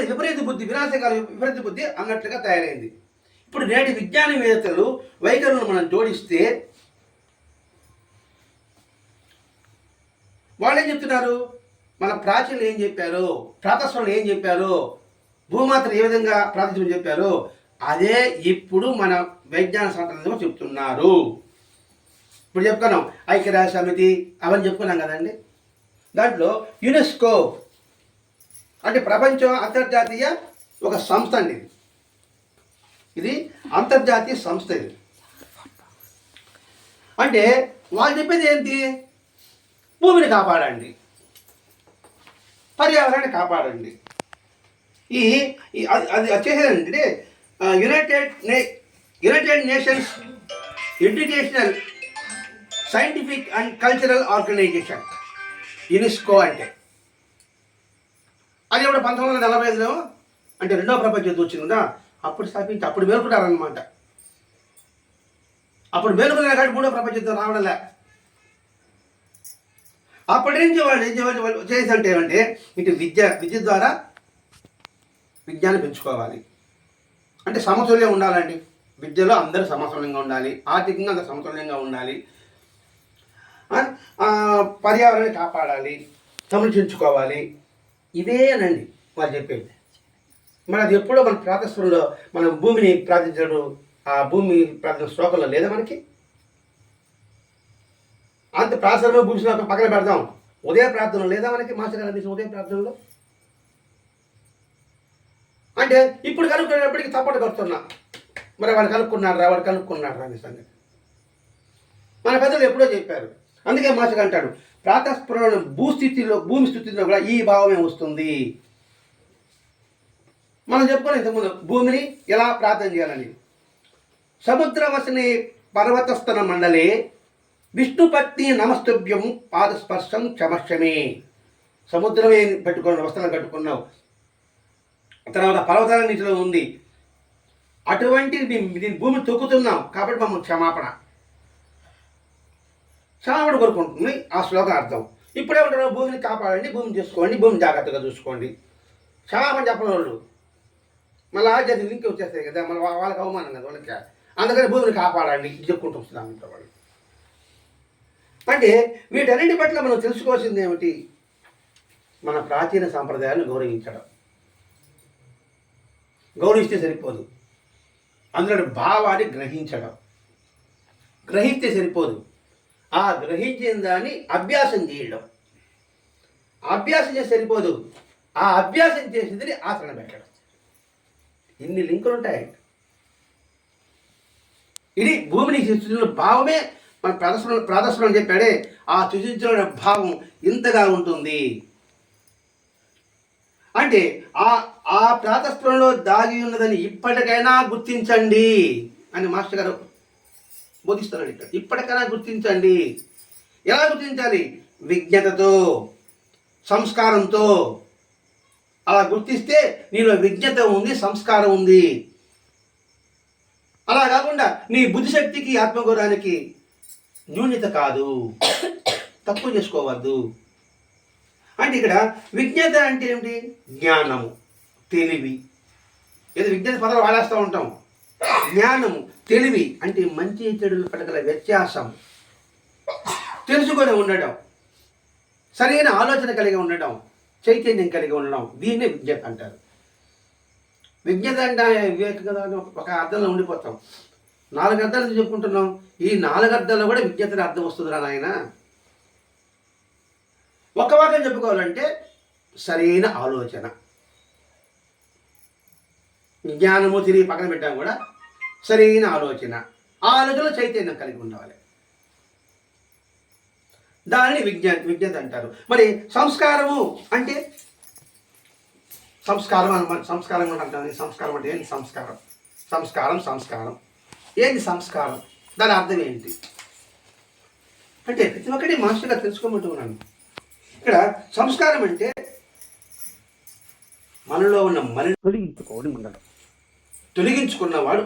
విపరీత బుద్ధి అన్నట్లుగా తయారైంది. ఇప్పుడు నేటి విజ్ఞానవేత్తలు వైఖరులను మనం జోడిస్తే వాళ్ళు ఏం చెప్తున్నారు? మన ప్రాచీనులు ఏం చెప్పారు, ప్రాతస్వరులు ఏం చెప్పారు, భూమాతలు ఏ విధంగా ప్రాతినిధ్యం చెప్పారు, అదే ఇప్పుడు మన వైజ్ఞాన శాస్త్రంలో చెప్తున్నారు. ఇప్పుడు చెప్పుకున్నాం ఐక్యరాజ్య సమితి అవన్నీ చెప్పుకున్నాం కదండి. దాంట్లో యునెస్కో అంటే ప్రపంచం అంతర్జాతీయ ఒక సంస్థ అండి. ఇది అంతర్జాతీయ సంస్థ. ఇది అంటే వాళ్ళు చెప్పేది ఏంటి? భూమిని కాపాడండి, పర్యావరణాన్ని కాపాడండి. అది వచ్చేసేదంటే United Nations Educational Scientific and Cultural Organization, UNESCO అంటే. అది కూడా 1945లో అంటే రెండవ ప్రపంచ యుద్ధం వచ్చింది కదా, అప్పుడు స్థాపించి అప్పుడు మేలుకున్నారనమాట. అప్పుడు మేలుకున్నారు కాబట్టి మూడో ప్రపంచ యుద్ధం రావడంలే. అప్పటి నుంచి వాళ్ళు ఏం చేయాలంటే ఏమంటే ఇటు విద్య ద్వారా విజ్ఞానం పెంచుకోవాలి. అంటే సమతుల్యం ఉండాలండి. విద్యలో అందరూ సమతుల్యంగా ఉండాలి, ఆర్థికంగా అందరూ సమతుల్యంగా ఉండాలి, పర్యావరణాన్ని కాపాడాలి, సంరక్షించుకోవాలి. ఇదేనండి వాళ్ళు చెప్పేది. మరి అది ఎప్పుడో మన ప్రాతస్వరంలో మనం భూమిని ప్రార్థించడం, ఆ భూమి ప్రార్థన శ్లోకంలో లేదా మనకి? అంత ప్రాసరమ భూమి శ్లోకం పక్కన పెడదాం, ఉదయ ప్రార్థనలో లేదా మనకి? మాస్టర్ గారు అందించిన ఉదయ ప్రార్థనలో. అంటే ఇప్పుడు కనుక్కునేటప్పటికి తప్పట కొడుతున్నా, మరి వాడు కనుక్కున్నాడు రా అనే సంగతి మన పెద్దలు ఎప్పుడో చెప్పారు. అందుకే మాస్టర్ అంటాడు, ప్రాతస్పృహలో భూమి స్థితిలో కూడా ఈ భావమే వస్తుంది. మనం చెప్పుకోవాలి ఇంతకుముందు భూమిని ఎలా ప్రార్థన చేయాలని. సముద్రవసని పర్వతస్థన మండలే విష్ణుపత్ని నమస్తుభ్యం పాదస్పర్శం క్షమశ్చమే. సముద్రమే పెట్టుకున్నావు, వస్త్రం కట్టుకున్నావు, తర్వాత పర్వతాల నీటిలో ఉంది, అటువంటి దీని భూమిని తొక్కుతున్నాం కాబట్టి మమ్మల్ని క్షమాపణ కోరుకుంటుంది ఆ శ్లోకం అర్థం. ఇప్పుడేమంటారు? భూమిని కాపాడండి, భూమిని చూసుకోండి, భూమిని జాగ్రత్తగా చూసుకోండి. క్షమాపణ చెప్పని వాళ్ళు మళ్ళీ ఆధ్యాత్మిక లింక్ వచ్చేస్తాయి కదా, మళ్ళీ వాళ్ళకి అవమానం కదా వాళ్ళకి. అందుకని భూమిని కాపాడండి చెప్పుకుంటూ వస్తున్నాం వాళ్ళు. అంటే వీటన్నింటి పట్ల మనం తెలుసుకోవాల్సింది ఏమిటి? మన ప్రాచీన సాంప్రదాయాలను గౌరవించడం. గౌరవిస్తే సరిపోదు, అందులో భావాన్ని గ్రహిస్తే సరిపోదు. ఆ గ్రహించిన దాన్ని అభ్యాసం చేయడం. అభ్యాసం చేసి సరిపోదు, ఆ అభ్యాసం చేసేది ఆచరణ పెట్టడం. ఇన్ని లింకులు ఉంటాయి. ఇది భూమిని సృష్టించిన భావమే మన ప్రదర్శన అని చెప్పాడే, ఆ సృష్టించిన భావం ఇంతగా ఉంటుంది. అంటే ఆ ప్రాతస్పృహంలో దాగి ఉన్నదని ఇప్పటికైనా గుర్తించండి అని మాస్టర్ గారు బోధిస్తున్నాడు ఇక్కడ. ఇప్పటికైనా గుర్తించండి. ఎలా గుర్తించాలి? విజ్ఞతతో, సంస్కారంతో. అలా గుర్తిస్తే నీలో విజ్ఞత ఉంది, సంస్కారం ఉంది. అలా కాకుండా నీ బుద్ధిశక్తికి, ఆత్మగౌరవానికి న్యూన్యత కాదు, తక్కువ చేసుకోవద్దు. అంటే ఇక్కడ విజ్ఞత అంటే ఏమిటి? జ్ఞానము, తెలివి. ఏదో విజ్ఞత పదాలు వాడేస్తూ ఉంటాం. జ్ఞానము, తెలివి అంటే మంచి చెడుల పట్ల వ్యత్యాసం తెలుసుకొని ఉండడం, సరైన ఆలోచన కలిగి ఉండడం, చైతన్యం కలిగి ఉండడం, దీన్నే విజ్ఞత అంటారు. విజ్ఞత అంటే వివేక కదా ఒక అర్థంలో ఉండిపోతాం. 4 అర్థాలు చెప్పుకుంటున్నాం. ఈ 4 అర్థాల్లో కూడా విజ్ఞతని అర్థం వస్తుందిరా నాయన. ఒక వాక్యం చెప్పుకోవాలంటే సరైన ఆలోచన. జ్ఞానము తిరిగి పక్కన పెట్టాం కూడా సరైన ఆలోచన. ఆ ఆలోచనలో చైతన్యం కలిగి ఉండాలి. దానిని విజ్ఞత అంటారు. మరి సంస్కారము అంటే సంస్కారం అంటే సంస్కారం అంటే ఏంటి? సంస్కారం ఏంటి? సంస్కారం దాని అర్థం ఏంటి అంటే ప్రతి ఒక్కటి మాస్టర్గా తెలుసుకోమంటున్నాను. ఇక్కడ సంస్కారం అంటే మనలో ఉన్న మలిని తొలగించుకున్నవాడు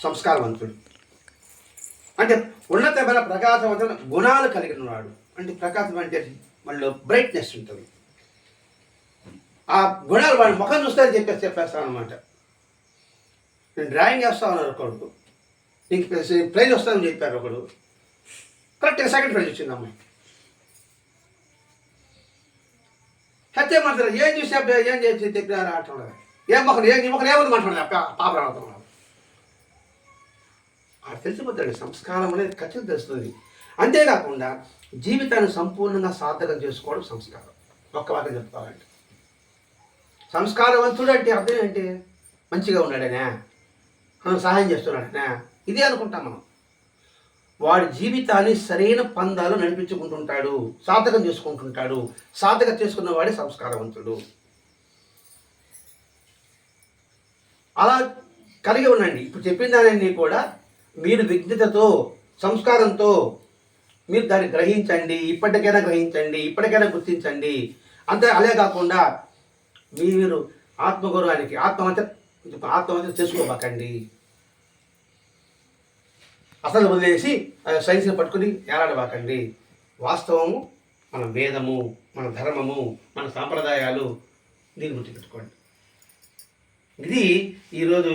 సంస్కారవంతుడు. అంటే ఉన్నతమైన ప్రకాశవంతమైన గుణాలు కలిగిన వాడు. అంటే ప్రకాశం అంటే మనలో బ్రైట్నెస్ ఉంటుంది. ఆ గుణాలు వాడి ముఖం చూస్తారని చెప్పేస్తాను అనమాట. నేను డ్రాయింగ్ వేస్తా ఉన్నారు ఒకడు, నీకు ప్రైజ్ వస్తుందని చెప్పారు ఒకడు. కరెక్ట్గా సెకండ్ ప్రైజ్ వచ్చింది అమ్మాయి. హత్య మాట్లాడారు. ఏం చూసి ఏం చేసి చెప్పినారు అంటున్నారు. ఏం మొక్కలు ఏముంది మాట్లాడదు పాప అవుతున్నాడు. అది తెలిసిపోతాడు. సంస్కారం అనేది ఖచ్చితంగా తెలుస్తుంది. అంతేకాకుండా జీవితాన్ని సంపూర్ణంగా సార్థకం చేసుకోవడం సంస్కారం. ఒక్క వాక్యం చెప్పుకోవాలంటే సంస్కారవంతుడు అంటే అర్థం ఏంటి? మంచిగా ఉన్నాడనా, మనం సహాయం చేస్తున్నాడనా, ఇదే అనుకుంటాం మనం. వాడి జీవితాన్ని సరైన పందాలు నడిపించుకుంటుంటాడు, సార్థకం చేసుకుంటుంటాడు. సార్థకం చేసుకున్నవాడే సంస్కారవంతుడు. అలా కలిగి ఉండండి. ఇప్పుడు చెప్పిన దాన్ని కూడా మీరు విజ్ఞతతో, సంస్కారంతో మీరు దాన్ని గ్రహించండి, ఇప్పటికైనా గుర్తించండి. అంతే. అలే కాకుండా మీరు ఆత్మగౌరవానికి ఆత్మహత్య చేసుకోబాకండి. అసలు వదిలేసి సైన్స్ని పట్టుకుని ఏలాడబాకండి. వాస్తవము మన వేదము, మన ధర్మము, మన సాంప్రదాయాలు, దీన్ని గుర్తుపెట్టుకోండి. ఇది ఈరోజు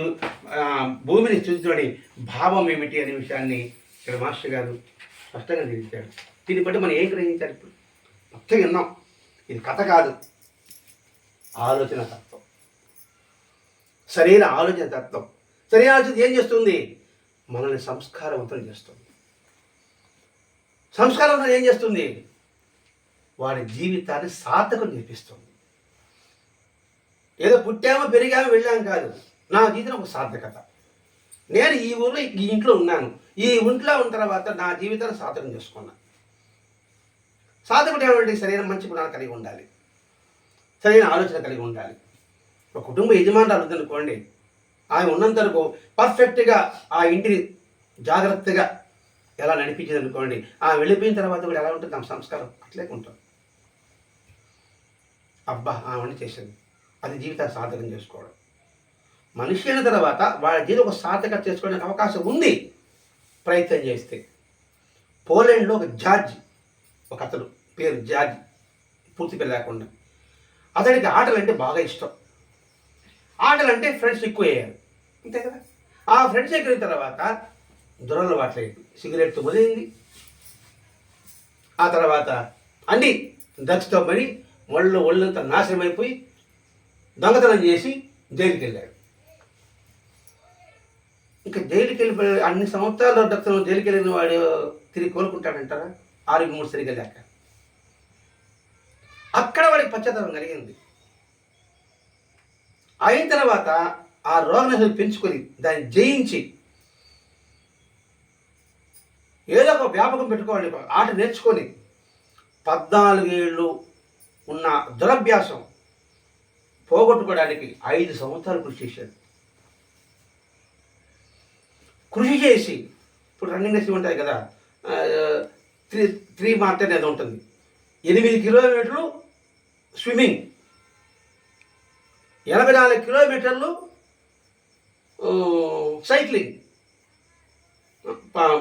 భూమిని స్థితిలోని భావం ఏమిటి అనే విషయాన్ని ఇక్కడ మాస్టర్ గారు స్పష్టంగా తెలిపాడు. దీన్ని బట్టి మనం ఏం గ్రహించాలి? ఇప్పుడు మొత్తం విన్నాం. ఇది కథ కాదు, ఆలోచన తత్వం, సరైన ఆలోచన తత్వం. సరైన ఆలోచన ఏం చేస్తుంది? మనల్ని సంస్కారవంతం చేస్తుంది. సంస్కారవంతం ఏం చేస్తుంది? వాడి జీవితాన్ని సార్థకం చేపిస్తుంది. ఏదో పుట్టామో పెరిగామో వెళ్ళాము కాదు. నా జీవితం ఒక సార్థకత. నేను ఈ ఊళ్ళో ఈ ఇంట్లో ఉన్నాను. ఈ ఇంట్లో ఉన్న తర్వాత నా జీవితాన్ని సార్థకం చేసుకున్నాను. సాధకుడు ఏమంటే సరైన మంచి గుణాలు కలిగి ఉండాలి, సరైన ఆలోచన కలిగి ఉండాలి. ఒక కుటుంబ యజమానురాలు ఉందనుకోండి, ఆమె ఉన్నంత వరకు పర్ఫెక్ట్గా ఆ ఇంటిని జాగ్రత్తగా ఎలా నడిపించింది అనుకోండి, ఆమె వెళ్ళిపోయిన తర్వాత కూడా ఎలా ఉంటుంది? ఆమె సంస్కారం అట్లే ఉంటుంది. అబ్బా ఆమె చేసింది, అది జీవితాన్ని సార్థకం చేసుకోవడం. మనిషి అయిన తర్వాత వాళ్ళ జీవితం ఒక సార్థకత చేసుకోవడానికి అవకాశం ఉంది, ప్రయత్నం చేస్తే. పోలాండ్లో ఒక జార్జ్, ఒక అతడు పేరు జార్జ్, పూర్తి పేరు లేకుండా, అతడికి ఆటలంటే బాగా ఇష్టం. ఆటలంటే ఫ్రెండ్స్ ఎక్కువ అయ్యారు, అంతే కదా. ఆ ఫ్రెండ్స్ ఎక్కిన తర్వాత దురలవాట్లేదు, సిగరెట్ మొదలైంది. ఆ తర్వాత అన్ని డ్రగ్స్తో పడి ఒళ్ళంతా నాశనం అయిపోయి దొంగతనం చేసి జైలుకి వెళ్ళాడు. ఇంకా జైలుకి వెళ్ళిపోయి అన్ని సంవత్సరాలు డ్రగ్స్ జైలుకి వెళ్ళిన వాడు తిరిగి కోలుకుంటాడంటారా? ఆరోగ్యం సరిగ్గా లేక. అక్కడ వాడికి పశ్చాత్తాపం కలిగింది. అయిన తర్వాత ఆ రోగనిరోధకత పెంచుకొని దాన్ని జయించి ఏదో ఒక వ్యాపకం పెట్టుకోవాలి, ఆట నేర్చుకొని 14 ఏళ్ళు ఉన్న దురభ్యాసం పోగొట్టుకోవడానికి 5 సంవత్సరాలు కృషి చేశాడు. కృషి చేసి ఇప్పుడు రన్నింగ్ రేస్ ఉంటాయి కదా, 3 మార్క్ అనేది ఉంటుంది, 8 కిలోమీటర్లు స్విమ్మింగ్, 84 కిలోమీటర్లు సైక్లింగ్,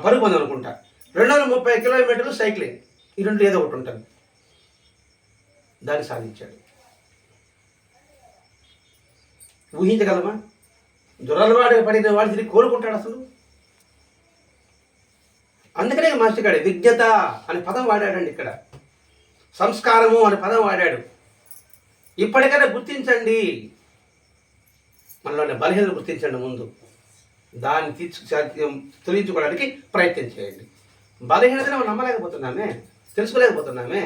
పరుగు పందెం అనుకుంటా, 230 కిలోమీటర్లు సైక్లింగ్. ఈ రెండు ఏదో ఒకటి ఉంటుంది. దాన్ని సాధించాడు. ఊహించగలమా? దురలవాడు పడిన వాడు తిరిగి కోలుకుంటాడు అసలు? అందుకనే మాస్టర్ గారు విజ్ఞత అనే పదం వాడాడండి ఇక్కడ, సంస్కారము అనే పదం వాడాడు. ఇప్పటికైనా గుర్తించండి, మనలోని బలహీనతను గుర్తించండి. ముందు దాన్ని తొలగించుకోవడానికి ప్రయత్నం చేయండి. బలహీనతను మనం నమ్మలేకపోతున్నామే, తెలుసుకోలేకపోతున్నామే.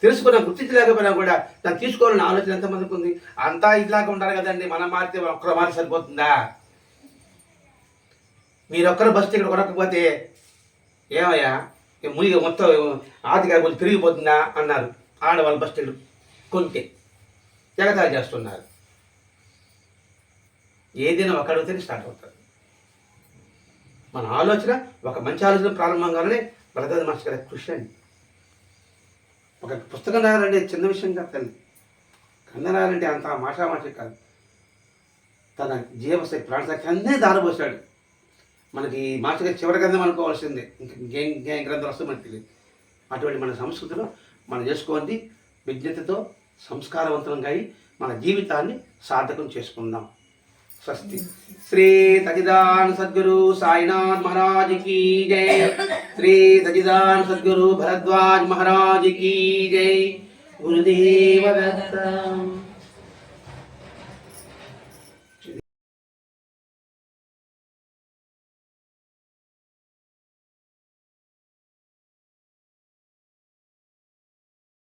తెలుసుకున్నా గుర్తించలేకపోయినా కూడా దాన్ని తీసుకోవాలని ఆలోచన ఎంతమందికి ఉంది? అంతా ఇట్లాగా ఉండాలి కదండి, మనం మారితే ఒక్కరు మారి సరిపోతుందా? మీరొక్కరు బస్ టికెట్ కొనకపోతే ఏమయ్యా మునిగి మొత్తం ఆర్థిక అభివృద్ధి పెరిగిపోతుందా అన్నారు. ఆడవాళ్ళు బస్ టికెట్ కొంటే ఎగతాళి చేస్తున్నారు. ఏదైనా ఒక అడుగుతేనే స్టార్ట్ అవుతుంది. మన ఆలోచన ఒక మంచి ఆలోచన ప్రారంభంగానే భరద్వాజ మాస్టర్ గారి కృషి అండి. ఒక పుస్తకం రాయాలంటే చిన్న విషయం కాదు తల్లి, కన్న రాయాలంటే అంత మాషామాషి కాదు. తన జీవశక్తి ప్రాణశక్తి అన్నీ దారబోసాడు. మనకి మాస్టర్ గారి చివరి గ్రంథం అనుకోవాల్సిందే, ఇంకేం గ్రంథం వస్తే మనకు తెలియదు. అటువంటి మన సంస్కృతిలో మనం చేసుకోండి, విజ్ఞతతో సంస్కారవంతంగా అయి మన జీవితాన్ని సార్థకం చేసుకుందాం. స్వస్తి. శ్రీ సచ్చిదానంద సద్గురు సాయినాథ్ महाराज की जय. श्री सच्चिदानंद सद्गुरु भरद्वाज महाराज की जय. गुरुदेव दत्त.